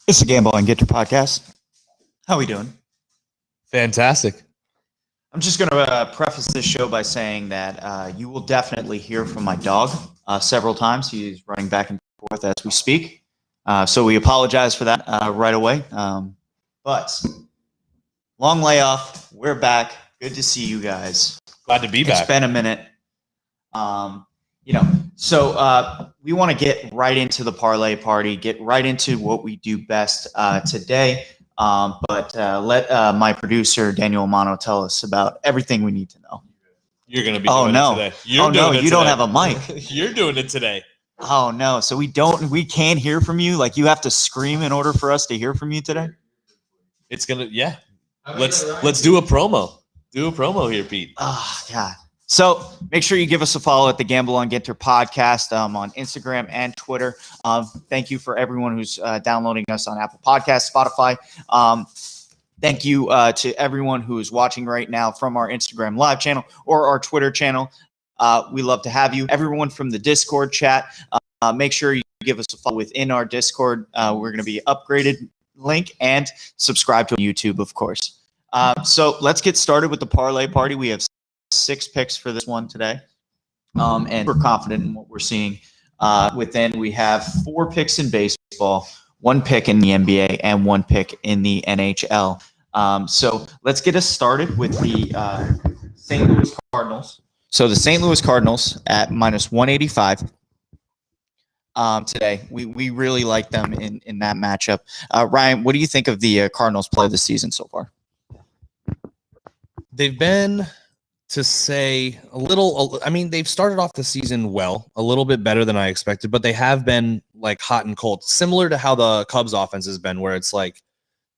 It's the Gamble and Ginter podcast. How we doing? Fantastic. I'm just going to preface this show by saying that you will definitely hear from my dog several times. He's running back and forth as we speak. So we apologize for that right away. But long layoff. We're back. Good to see you guys. Glad to be back. It's been a minute. So we want to get right into the parlay party, get right into what we do best today. But let my producer, Daniel Amano, tell us about everything we need to know. You're going to be doing it today. You don't have a mic. You're doing it today. Oh, no. So we can't hear from you? Like you have to scream in order for us to hear from you today? It's going to, yeah. Let's do a promo. Do a promo here, Pete. Oh, God. So make sure you give us a follow at the Gamble on Ginter podcast on Instagram and Twitter. Thank you for everyone who's downloading us on Apple Podcasts, Spotify. Thank you to everyone who is watching right now from our Instagram live channel or our Twitter channel. We love to have you. Everyone from the Discord chat, make sure you give us a follow within our Discord. We're going to be upgraded link and subscribe to YouTube, of course. So let's get started with the parlay party. We have 6 picks for this one today, and we're confident in what we're seeing within. We have 4 picks in baseball, 1 pick in the NBA, and 1 pick in the NHL. So let's get us started with the St. Louis Cardinals. So the St. Louis Cardinals at minus 185 today. We really like them in that matchup. Ryan, what do you think of the Cardinals play this season so far? They've been, to say a little, I mean, they've started off the season well, a little bit better than I expected, but they have been like hot and cold, similar to how the Cubs offense has been, where it's like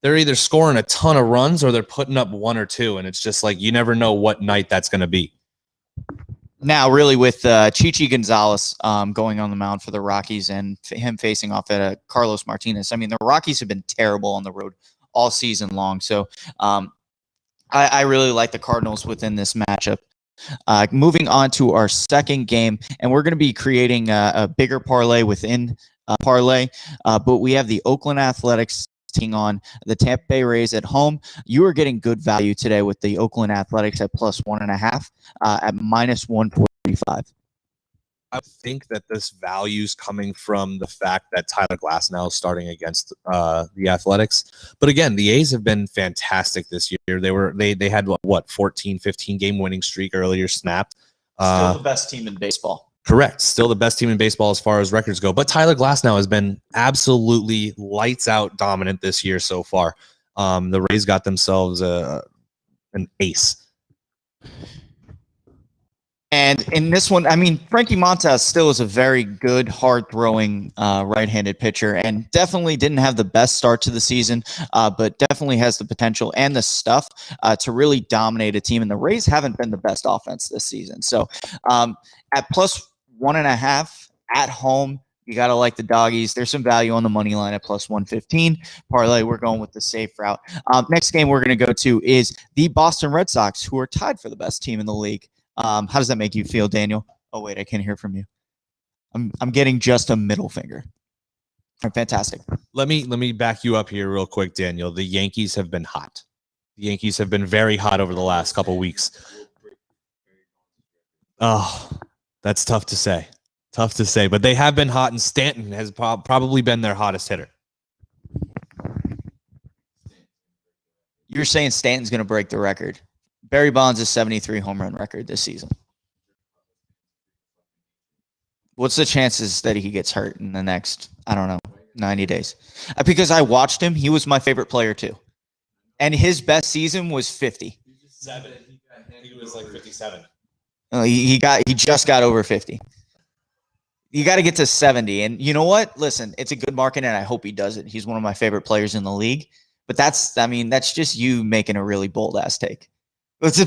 they're either scoring a ton of runs or they're putting up 1 or 2, and it's just like you never know what night that's going to be. Now, really, with Chichi Gonzalez going on the mound for the Rockies and him facing off at Carlos Martinez, I mean, the Rockies have been terrible on the road all season long. So I really like the Cardinals within this matchup. Moving on to our second game, and we're going to be creating a bigger parlay within parlay, but we have the Oakland Athletics taking on the Tampa Bay Rays at home. You are getting good value today with the Oakland Athletics at plus 1.5 at minus 145. I think that this value is coming from the fact that Tyler Glasnow is starting against the Athletics. But again, the A's have been fantastic this year. They had what 14, 15 game winning streak earlier snapped. Still the best team in baseball. Correct. Still the best team in baseball as far as records go. But Tyler Glasnow has been absolutely lights out dominant this year so far. The Rays got themselves an ace. And in this one, I mean, Frankie Montas still is a very good, hard-throwing right-handed pitcher and definitely didn't have the best start to the season, but definitely has the potential and the stuff to really dominate a team. And the Rays haven't been the best offense this season. So at plus 1.5 at home, you got to like the doggies. There's some value on the money line at plus 115. Parlay, we're going with the safe route. Next game we're going to go to is the Boston Red Sox, who are tied for the best team in the league. How does that make you feel, Daniel? Oh, wait, I can't hear from you. I'm getting just a middle finger. Fantastic. Let me back you up here real quick, Daniel. The Yankees have been hot. The Yankees have been very hot over the last couple of weeks. Oh, that's tough to say. Tough to say, but they have been hot, and Stanton has probably been their hottest hitter. You're saying Stanton's going to break the record. Barry Bonds' 73 home run record this season. What's the chances that he gets hurt in the next, 90 days? Because I watched him. He was my favorite player, too. And his best season was 50. He was like 57. He just got over 50. You got to get to 70. And you know what? Listen, it's a good market, and I hope he does it. He's one of my favorite players in the league. But that's just you making a really bold-ass take. Let's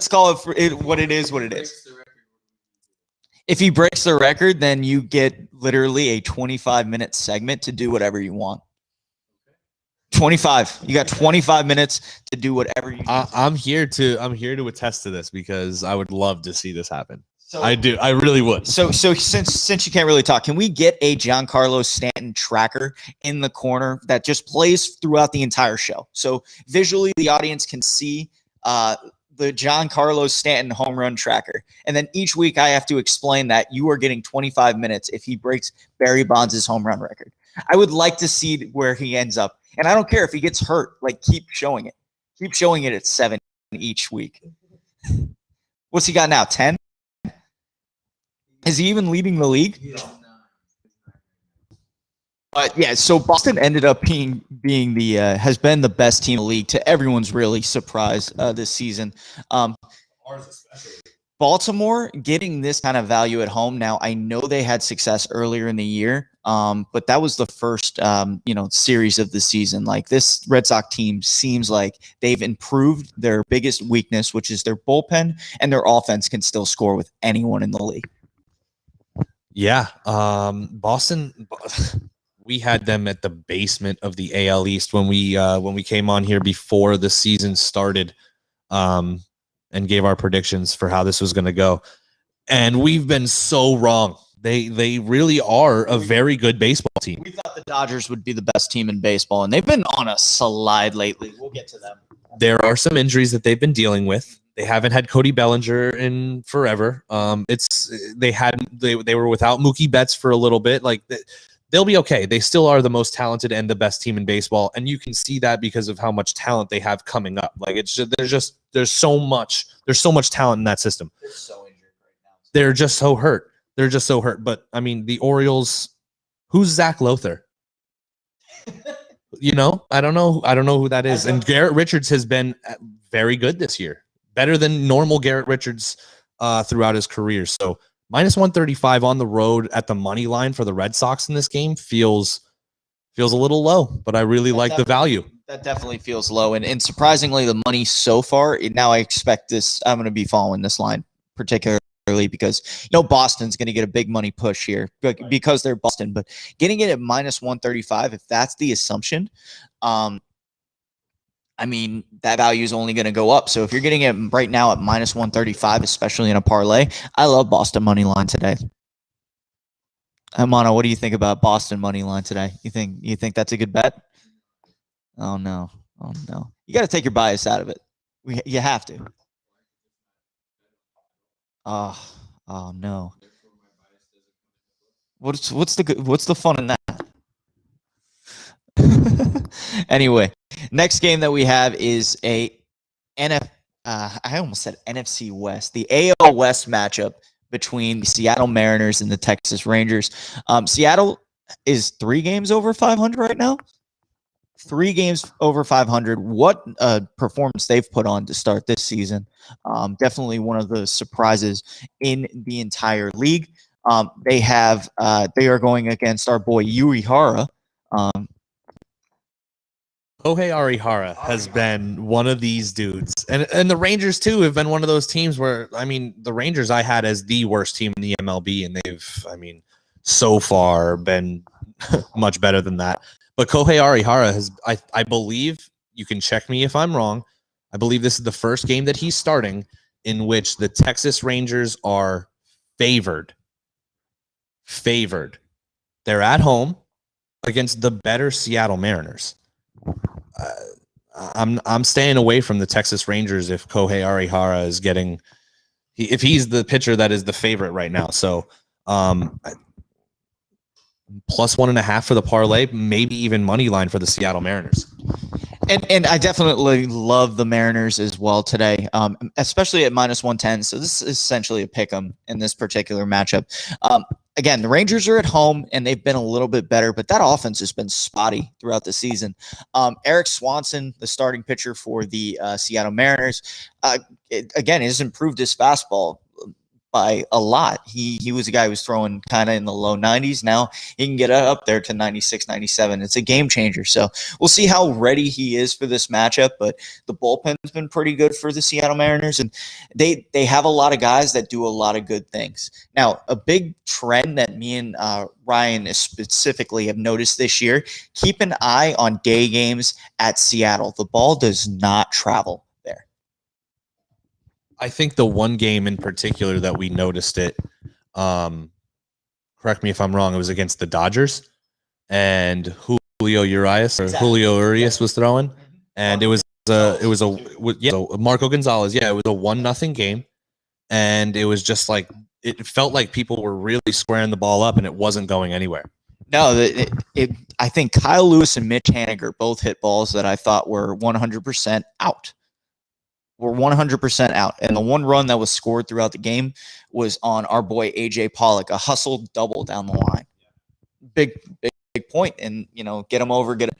call it what it is, If he breaks the record, then you get literally a 25-minute segment to do whatever you want. 25. You got 25 minutes to do whatever you want. I'm here to attest to this because I would love to see this happen. So I do. I really would. So since you can't really talk, can we get a Giancarlo Stanton tracker in the corner that just plays throughout the entire show? So visually, the audience can see the Giancarlo Stanton home run tracker, and then each week I have to explain that you are getting 25 minutes if he breaks Barry Bonds' home run record. I would like to see where he ends up, and I don't care if he gets hurt. Like, keep showing it. Keep showing it at 7 each week. What's he got now? 10? Is he even leading the league? But yeah, so Boston ended up being the has been the best team in the league to everyone's really surprise this season. Baltimore getting this kind of value at home. Now I know they had success earlier in the year, but that was the first series of the season. Like, this Red Sox team seems like they've improved their biggest weakness, which is their bullpen, and their offense can still score with anyone in the league. Yeah, Boston. We had them at the basement of the AL East when we came on here before the season started, and gave our predictions for how this was going to go, and we've been so wrong. They really are a very good baseball team. We thought the Dodgers would be the best team in baseball, and they've been on a slide lately. We'll get to them. There are some injuries that they've been dealing with. They haven't had Cody Bellinger in forever. They were without Mookie Betts for a little bit. Like, they'll be okay. They still are the most talented and the best team in baseball, and you can see that because of how much talent they have coming up. Like, there's so much talent in that system. They're so injured right now. They're just so hurt. But I mean, the Orioles. Who's Zach Lothar? I don't know who that is. And Garrett Richards has been very good this year. Better than normal Garrett Richards throughout his career. So minus 135 on the road at the money line for the Red Sox in this game feels a little low, but I really like the value. That definitely feels low. And surprisingly, the money so far, now I expect this, I'm going to be following this line particularly because Boston's going to get a big money push here because they're Boston. But getting it at minus 135, if that's the assumption, I mean, that value is only going to go up. So if you're getting it right now at minus 135, especially in a parlay, I love Boston money line today. Amano, what do you think about Boston money line today? You think that's a good bet? Oh no. You got to take your bias out of it. You have to. Oh no. What's the fun in that? Anyway, next game that we have is I almost said NFC West, the AL West matchup between the Seattle Mariners and the Texas Rangers. Seattle is 3 games over 500 right now. 3 games over 500. What performance they've put on to start this season. Definitely one of the surprises in the entire league. They are going against our boy Uehara. Kohei Arihara has been one of these dudes. And the Rangers, too, have been one of those teams where, I mean, the Rangers I had as the worst team in the MLB, and they've, I mean, so far been much better than that. But Kohei Arihara has, I believe, you can check me if I'm wrong, I believe this is the first game that he's starting in which the Texas Rangers are favored. They're at home against the better Seattle Mariners. I'm staying away from the Texas Rangers if Kohei Arihara is if he's the pitcher that is the favorite right now. So plus 1.5 for the parlay, maybe even money line for the Seattle Mariners. And I definitely love the Mariners as well today, especially at minus 110. So this is essentially a pick 'em in this particular matchup. Again, the Rangers are at home, and they've been a little bit better, but that offense has been spotty throughout the season. Eric Swanson, the starting pitcher for the Seattle Mariners, again, has improved his fastball by a lot. He was a guy who was throwing kind of in the low 90s. Now he can get up there to 96, 97. It's a game changer. So we'll see how ready he is for this matchup. But the bullpen's been pretty good for the Seattle Mariners, and they have a lot of guys that do a lot of good things. Now, a big trend that me and Ryan specifically have noticed this year, keep an eye on day games at Seattle. The ball does not travel there. I think the one game in particular that we noticed it, correct me if I'm wrong, it was against the Dodgers, and Julio Urias Julio Urias was throwing, and it was Marco Gonzalez. Yeah, it was a 1-0 game, and it was just like it felt like people were really squaring the ball up, and it wasn't going anywhere. No, I think Kyle Lewis and Mitch Haniger both hit balls that I thought were 100% out. Were 100% out. And the one run that was scored throughout the game was on our boy AJ Pollock, a hustle double down the line. Big point, and get him over, get him.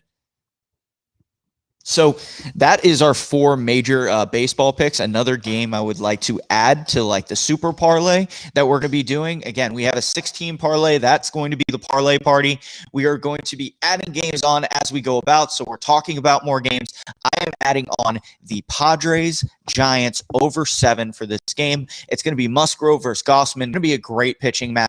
So that is our 4 major baseball picks. Another game I would like to add to like the super parlay that we're going to be doing. Again, we have a 16 parlay. That's going to be the parlay party. We are going to be adding games on as we go about. So we're talking about more games. I am adding on the Padres Giants over 7 for this game. It's going to be Musgrove versus Gossman. It's going to be a great pitching matchup.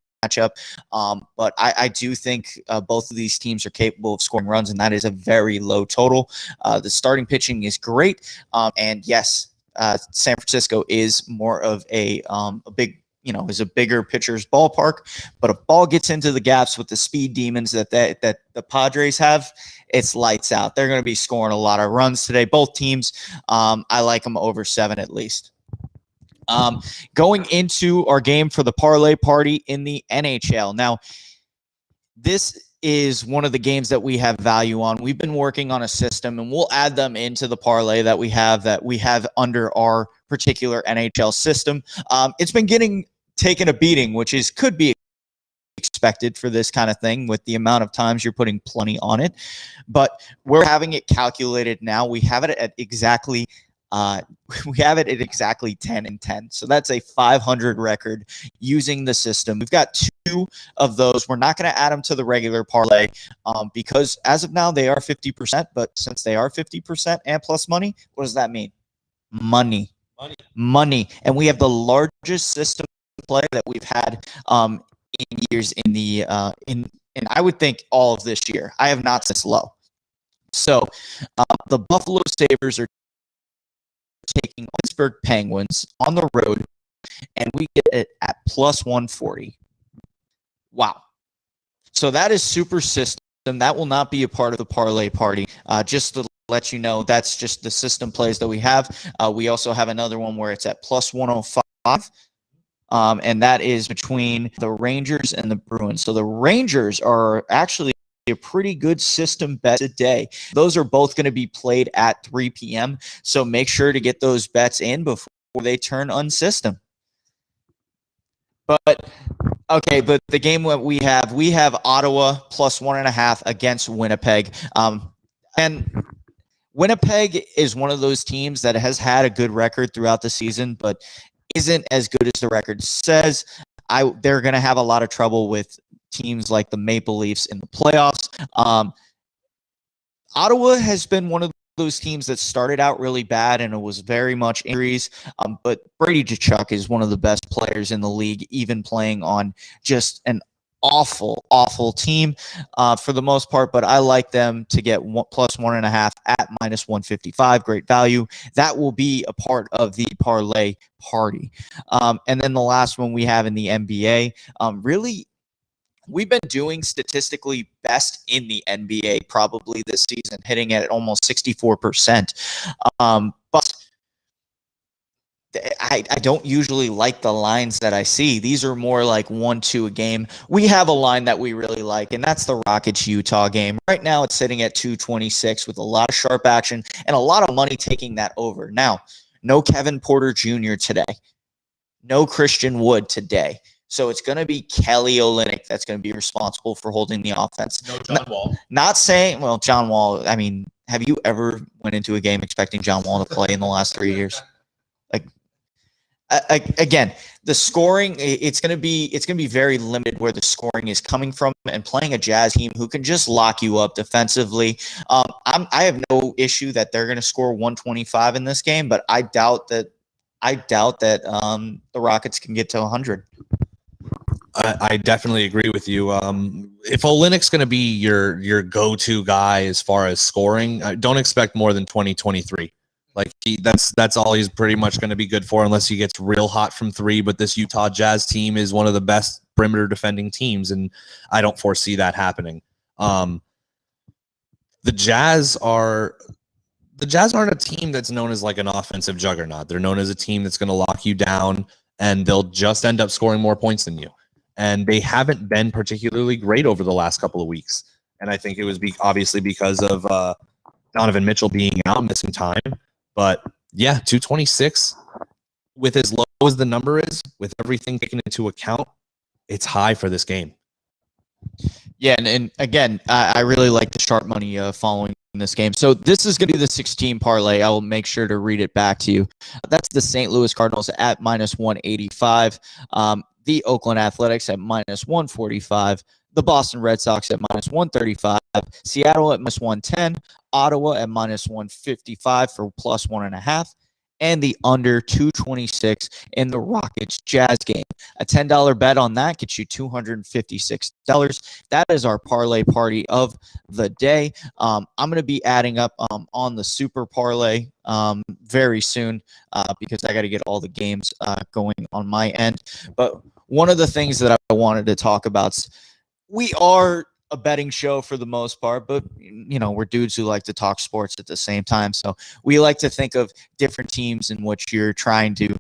But I do think both of these teams are capable of scoring runs, and that is a very low total. The starting pitching is great, and yes, San Francisco is more of a big, is a bigger pitcher's ballpark. But if ball gets into the gaps with the speed demons that the Padres have, it's lights out. They're going to be scoring a lot of runs today. Both teams, I like them over 7 at least. Going into our game for the parlay party in the NHL. Now, this is one of the games that we have value on. We've been working on a system, and we'll add them into the parlay that we have under our particular NHL system. It's been taken a beating, which could be expected for this kind of thing with the amount of times you're putting plenty on it. But we're having it calculated now. We have it at exactly 10 and 10. So that's a 500 record using the system. We've got 2 of those. We're not going to add them to the regular parlay because as of now, they are 50%. But since they are 50% and plus money, what does that mean? Money. And we have the largest system play that we've had in years and I would think all of this year. I have not since low. So the Buffalo Sabres are taking Pittsburgh Penguins on the road, and we get it at plus 140. Wow. So that is super system. That will not be a part of the parlay party. Just to let you know, that's just the system plays that we have. We also have another one where it's at plus 105. And that is between the Rangers and the Bruins. So the Rangers are actually a pretty good system bet today. Those are both going to be played at 3 p.m. So make sure to get those bets in before they turn unsystem. But okay, but the game that we have Ottawa plus 1.5 against Winnipeg. And Winnipeg is one of those teams that has had a good record throughout the season, but isn't as good as the record says. They're going to have a lot of trouble with teams like the Maple Leafs in the playoffs. Ottawa has been one of those teams that started out really bad, and it was very much injuries. But Brady Tkachuk is one of the best players in the league, even playing on just an awful team for the most part. But I like them to get plus 1.5 at minus 155. Great value. That will be a part of the parlay party. And then the last one we have in the NBA, really, we've been doing statistically best in the NBA probably this season, hitting at almost 64%. But I don't usually like the lines that I see. These are more like 1-2 a game. We have a line that we really like, and that's the Rockets-Utah game. Right now, it's sitting at 226 with a lot of sharp action and a lot of money taking that over. Now, no Kevin Porter Jr. today. No Christian Wood today. So it's going to be Kelly Olynyk that's going to be responsible for holding the offense. No John Wall. Not saying, well, John Wall, I mean, have you ever went into a game expecting John Wall to play in the last 3 years? Like, again, the scoring, it's going to be very limited where the scoring is coming from, and playing a Jazz team who can just lock you up defensively. I have no issue that they're going to score 125 in this game, but I doubt that the Rockets can get to 100. I definitely agree with you. If Olynyk's going to be your go-to guy as far as scoring, don't expect more than 20, 23. Like that's all he's pretty much going to be good for unless he gets real hot from three. But this Utah Jazz team is one of the best perimeter defending teams, and I don't foresee that happening. The Jazz aren't a team that's known as like an offensive juggernaut. They're known as a team that's going to lock you down and they'll just end up scoring more points than you. And they haven't been particularly great over the last couple of weeks. And I think it was obviously because of Donovan Mitchell being out, missing time. But yeah, 226 with as low as the number is, with everything taken into account, it's high for this game. Yeah, and again, I really like the sharp money following this game. So this is going to be the 16 parlay. I will make sure to read it back to you. That's the St. Louis Cardinals at -185, the Oakland Athletics at -145, the Boston Red Sox at -135, Seattle at -110, Ottawa at -155 for +1.5, and the under 226 in the Rockets Jazz game. A $10 bet on that gets you $256. That is our parlay party of the day. I'm going to be adding up on the super parlay very soon because I got to get all the games going on my end. But one of the things that I wanted to talk about, we are a betting show for the most part, but we're dudes who like to talk sports at the same time. So we like to think of different teams in which you're trying to,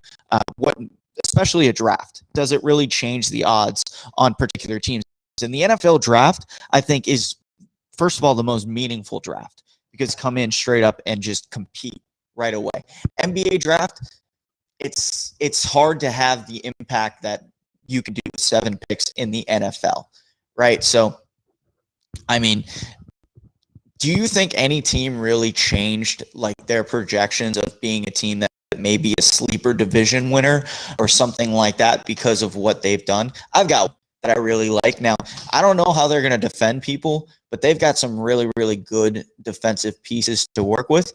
especially a draft. Does it really change the odds on particular teams? And the NFL draft, I think, is first of all the most meaningful draft because come in straight up and just compete right away. NBA draft, it's hard to have the impact that you can do with 7 picks in the NFL, right? So I mean, do you think any team really changed like their projections of being a team that may be a sleeper division winner or something like that because of what they've done? I've got that I really like. Now, I don't know how they're going to defend people, but they've got some really, really good defensive pieces to work with.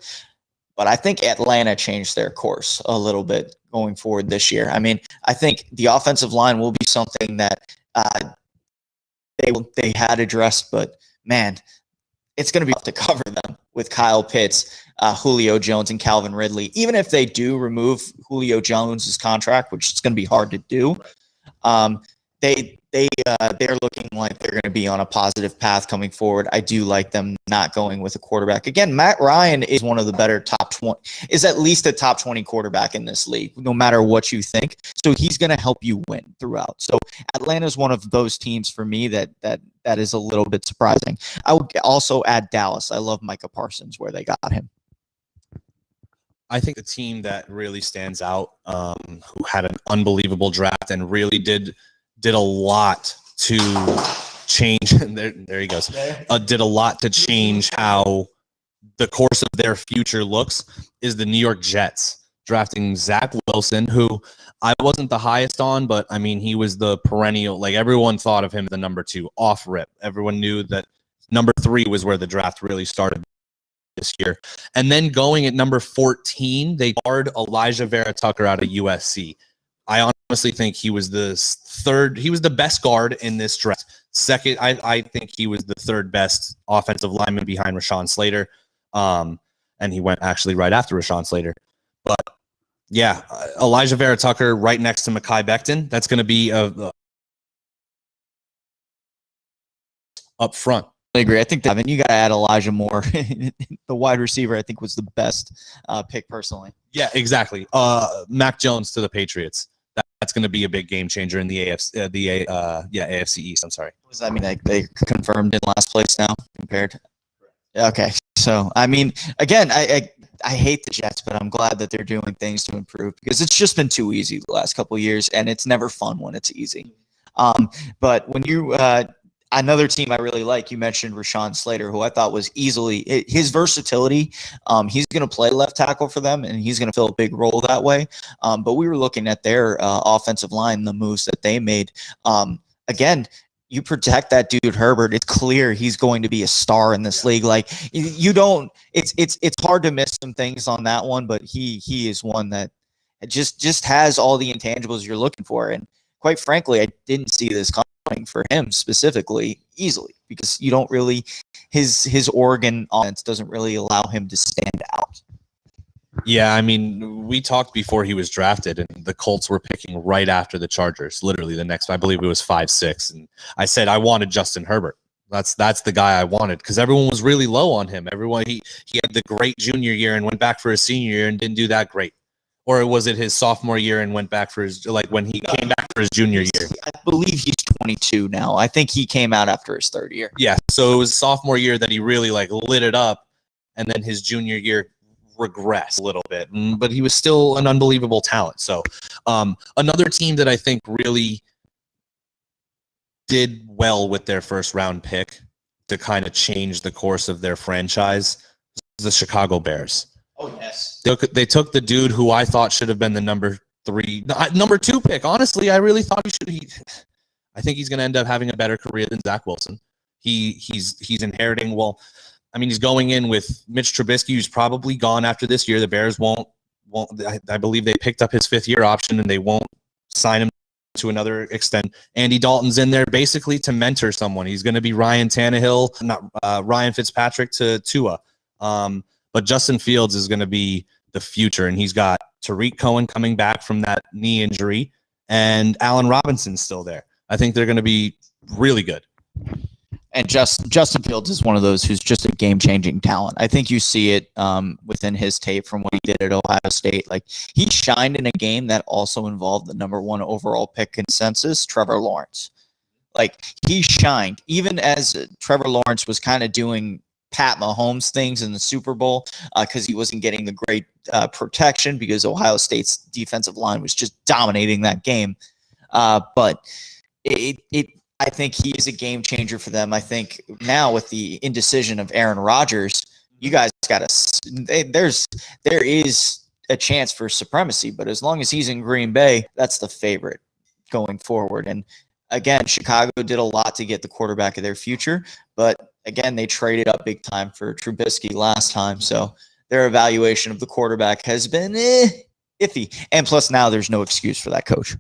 But I think Atlanta changed their course a little bit going forward this year. I mean, I think the offensive line will be something that they had addressed, but man, it's going to be tough to cover them with Kyle Pitts, Julio Jones, and Calvin Ridley. Even if they do remove Julio Jones's contract, which is going to be hard to do, they're looking like they're going to be on a positive path coming forward. I do like them not going with a quarterback. Again, Matt Ryan is one of the better top 20, is at least a top 20 quarterback in this league, no matter what you think. So he's going to help you win throughout. So Atlanta is one of those teams for me that is a little bit surprising. I would also add Dallas. I love Micah Parsons where they got him. I think the team that really stands out, who had an unbelievable draft and really did a lot to change. There he goes. Did a lot to change how the course of their future looks is the New York Jets drafting Zach Wilson, who I wasn't the highest on, but I mean, he was the perennial, like everyone thought of him as the number 2 off rip. Everyone knew that number 3 was where the draft really started this year. And then going at number 14, they guard Elijah Vera Tucker out of USC. I honestly think he was the best guard in this draft. Second, I think he was the 3rd best offensive lineman behind Rashawn Slater. And he went actually right after Rashawn Slater. But yeah, Elijah Vera Tucker right next to Mekhi Becton. That's going to be up front. I agree. I think that you got to add Elijah Moore. The wide receiver, I think, was the best pick personally. Yeah, exactly. Mac Jones to the Patriots. That's going to be a big game changer in the AFC East. I'm sorry. Does that mean they confirmed in last place now compared? Okay. So, I mean, again, I hate the Jets, but I'm glad that they're doing things to improve because it's just been too easy the last couple of years, and it's never fun when it's easy. But when you another team I really like, you mentioned Rashawn Slater, who I thought was easily his versatility. He's going to play left tackle for them, and he's going to fill a big role that way. But we were looking at their offensive line, the moves that they made. Again, you protect that dude Herbert. It's clear he's going to be a star in this league. Like you don't. It's hard to miss some things on that one, but he is one that just has all the intangibles you're looking for. And quite frankly, I didn't see this coming for him specifically easily because you don't really his Oregon offense doesn't really allow him to stand out. Yeah, I mean, we talked before he was drafted, and the Colts were picking right after the Chargers. Literally, the next, I believe it was 5-6, and I said I wanted Justin Herbert. That's the guy I wanted because everyone was really low on him. Everyone he had the great junior year and went back for his senior year and didn't do that great. Or was it his sophomore year and went back for his when he came back for his junior year? I believe he's 22 now. I think he came out after his third year. Yeah, so it was sophomore year that he really lit it up, and then his junior year regressed a little bit, but he was still an unbelievable talent. So another team that I think really did well with their first round pick to kind of change the course of their franchise was the Chicago Bears. Oh, yes. They took the dude who I thought should have been the number 2 pick. Honestly, I really thought I think he's going to end up having a better career than Zach Wilson. He's inheriting, I mean, he's going in with Mitch Trubisky, who's probably gone after this year. The Bears won't. I believe they picked up his 5th-year option, and they won't sign him to another extent. Andy Dalton's in there basically to mentor someone. He's going to be Ryan Tannehill, not Ryan Fitzpatrick to Tua. But Justin Fields is going to be the future, and he's got Tariq Cohen coming back from that knee injury, and Allen Robinson's still there. I think they're going to be really good. And Justin Fields is one of those who's just a game-changing talent. I think you see it within his tape from what he did at Ohio State. Like, he shined in a game that also involved the number 1 overall pick consensus, Trevor Lawrence. Like, he shined, even as Trevor Lawrence was kind of doing Pat Mahomes things in the Super Bowl because he wasn't getting the great protection because Ohio State's defensive line was just dominating that game. But I think he is a game changer for them. I think now with the indecision of Aaron Rodgers, you guys got to. There is a chance for supremacy, but as long as he's in Green Bay, that's the favorite going forward. And again, Chicago did a lot to get the quarterback of their future, but again, they traded up big time for Trubisky last time, so their evaluation of the quarterback has been iffy. And plus, now there's no excuse for that coach.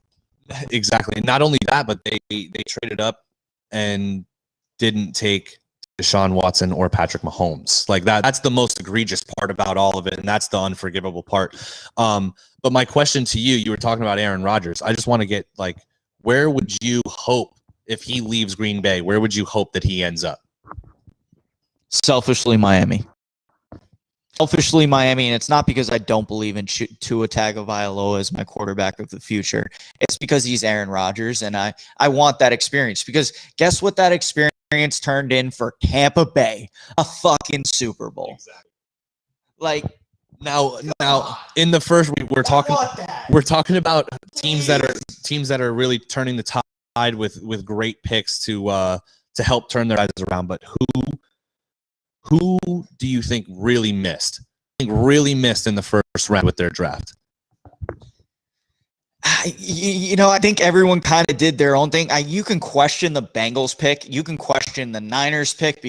Exactly. Not only that, but they traded up and didn't take Deshaun Watson or Patrick Mahomes. Like that's the most egregious part about all of it, and that's the unforgivable part. But my question to you were talking about Aaron Rodgers. I just want to get where would you hope if he leaves Green Bay? Where would you hope that he ends up? Selfishly, Miami. And it's not because I don't believe in Tua Tagovailoa as my quarterback of the future. It's because he's Aaron Rodgers, and I want that experience. Because guess what that experience turned in for Tampa Bay? A fucking Super Bowl. Exactly. Like now in the first we're talking about teams that are really turning the tide with great picks to help turn their eyes around. But who do you think really missed? In the first round with their draft? I think everyone kind of did their own thing. You can question the Bengals pick. You can question the Niners pick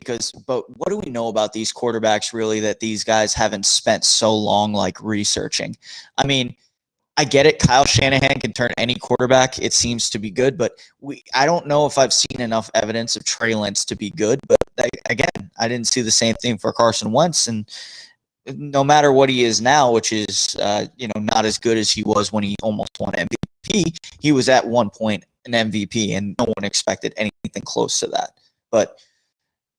but what do we know about these quarterbacks really that these guys haven't spent so long researching? I mean, I get it. Kyle Shanahan can turn any quarterback. It seems to be good, but I don't know if I've seen enough evidence of Trey Lance to be good. But again, I didn't see the same thing for Carson Wentz, and no matter what he is now, which is not as good as he was when he almost won MVP, he was at one point an MVP, and no one expected anything close to that. But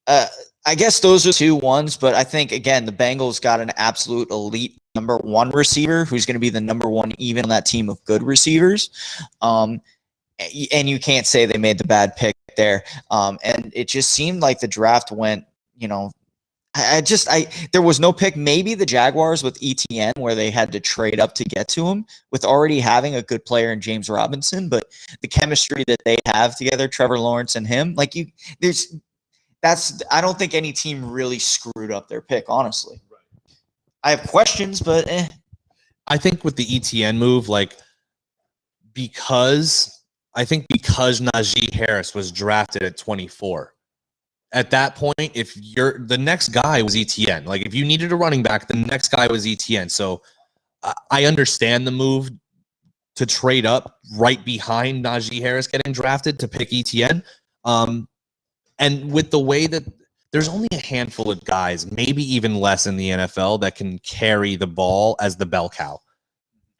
I guess those are 2 ones, but I think, again, the Bengals got an absolute elite number 1 receiver who's going to be the number 1 even on that team of good receivers. And you can't say they made the bad pick there. And it just seemed like the draft went, there was no pick. Maybe the Jaguars with ETN where they had to trade up to get to him with already having a good player in James Robinson, but the chemistry that they have together, Trevor Lawrence and him, I don't think any team really screwed up their pick, honestly. Right. I have questions, but I think with the ETN move, because Najee Harris was drafted at 24. At that point, if the next guy was ETN, if you needed a running back, the next guy was ETN. So I understand the move to trade up right behind Najee Harris getting drafted to pick ETN. And with the way that there's only a handful of guys, maybe even less in the NFL, that can carry the ball as the bell cow.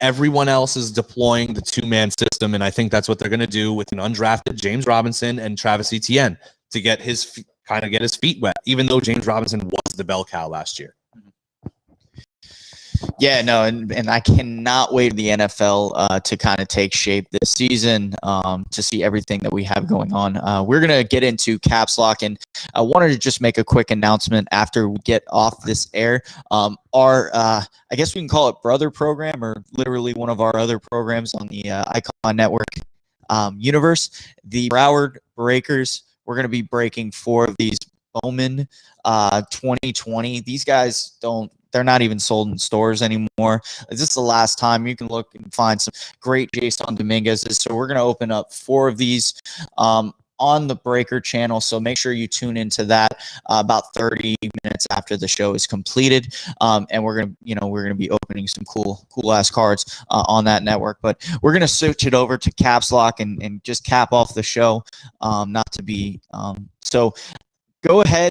Everyone else is deploying the two-man system, and I think that's what they're going to do with an undrafted James Robinson and Travis Etienne to get his feet wet, even though James Robinson was the bell cow last year. Yeah, no, and I cannot wait for the NFL to kind of take shape this season, to see everything that we have going on. We're going to get into Caps Lock, and I wanted to just make a quick announcement after we get off this air. I guess we can call it brother program, or literally one of our other programs on the Icon Network universe, the Broward Breakers. We're going to be breaking 4 of these Bowman 2020. These guys they're not even sold in stores anymore. This is the last time you can look and find some great Jason Dominguez's. So we're going to open up 4 of these on the Breaker channel. So make sure you tune into that about 30 minutes after the show is completed. And we're going to be opening some cool ass cards on that network. But we're going to switch it over to Caps Lock and just cap off the show. So go ahead.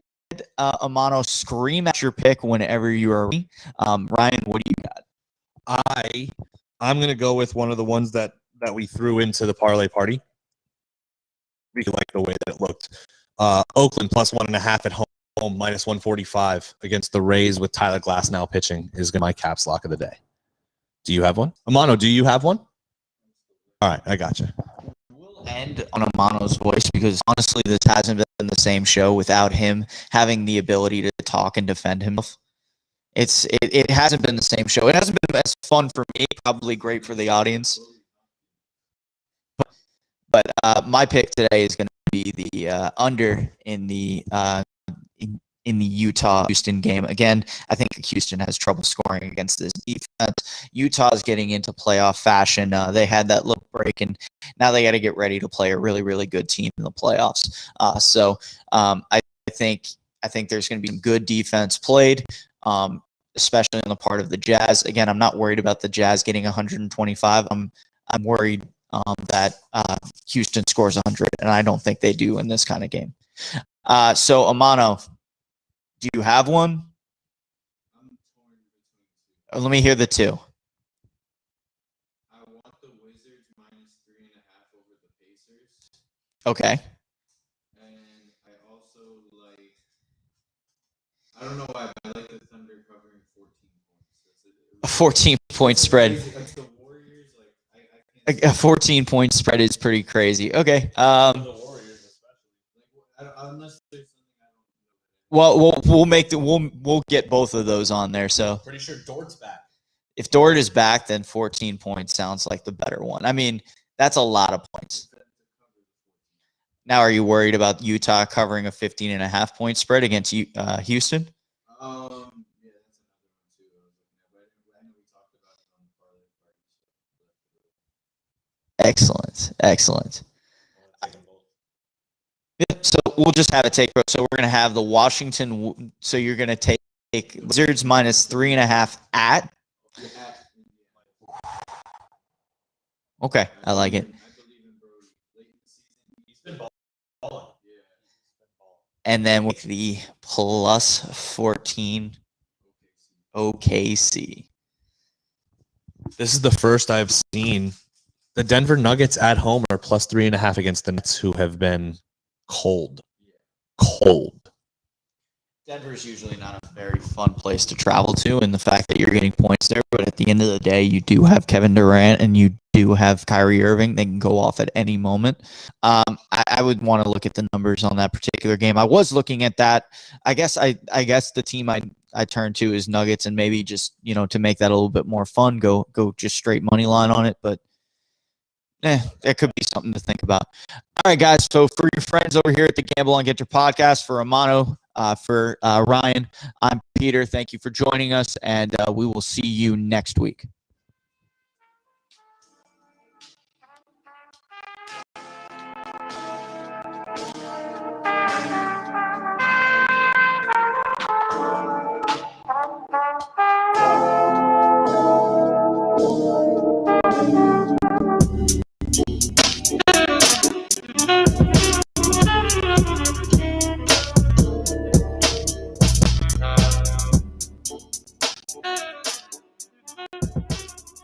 Amano, scream at your pick whenever you are ready. Ryan, what do you got? I'm gonna go with one of the ones that we threw into the parlay party. We like the way that it looked. Oakland plus 1.5 at home, minus 145 against the Rays with Tyler Glasnow pitching is my Caps Lock of the day. Do you have one? Amano, do you have one? All right, I gotcha. End on Amano's voice, because honestly this hasn't been the same show without him having the ability to talk and defend himself. It hasn't been the same show. It hasn't been as fun for me, probably great for the audience, but my pick today is going to be the under in the Utah-Houston game. Again, I think Houston has trouble scoring against this defense. Utah's getting into playoff fashion. They had that little break, and now they got to get ready to play a really, really good team in the playoffs. So I think there's going to be some good defense played, especially on the part of the Jazz. Again, I'm not worried about the Jazz getting 125. I'm worried that Houston scores 100, and I don't think they do in this kind of game. So Amano, do you have one? Let me hear the 2. I want the Wizards minus 3.5 over the Pacers. Okay. And I also like, I don't know why, but I like the Thunder covering 14 points. A 14-point spread. Like the Warriors, like I can't. A 14-point spread is pretty crazy. Okay. The Warriors especially. Like, unless there's something I don't know. Well, we'll get both of those on there. So Pretty sure Dort's back. if Dort is back, then 14 points sounds like the better one. I mean, that's a lot of points. Now, are you worried about Utah covering a 15.5-point spread against Houston? Yeah, that's another one too. I know we talked about it on the parlay party. Excellent. Yeah, so we'll just have it take. So we're going to have the Washington. So you're going to take Wizards minus 3.5 at. Okay, I like it. And then with the plus 14 OKC. This is the first I've seen. The Denver Nuggets at home are plus 3.5 against the Nets, who have been cold. Denver's usually not a very fun place to travel to, and the fact that you're getting points there, but at the end of the day, you do have Kevin Durant and you do have Kyrie Irving. They can go off at any moment. I would want to look at the numbers on that particular game. I was looking at that. I guess the team I turn to is Nuggets, and maybe just, to make that a little bit more fun, go just straight money line on it, but that could be something to think about. All right, guys. So for your friends over here at the Gamble on Ginter podcast, for Amano, for Ryan, I'm Peter. Thank you for joining us, and we will see you next week.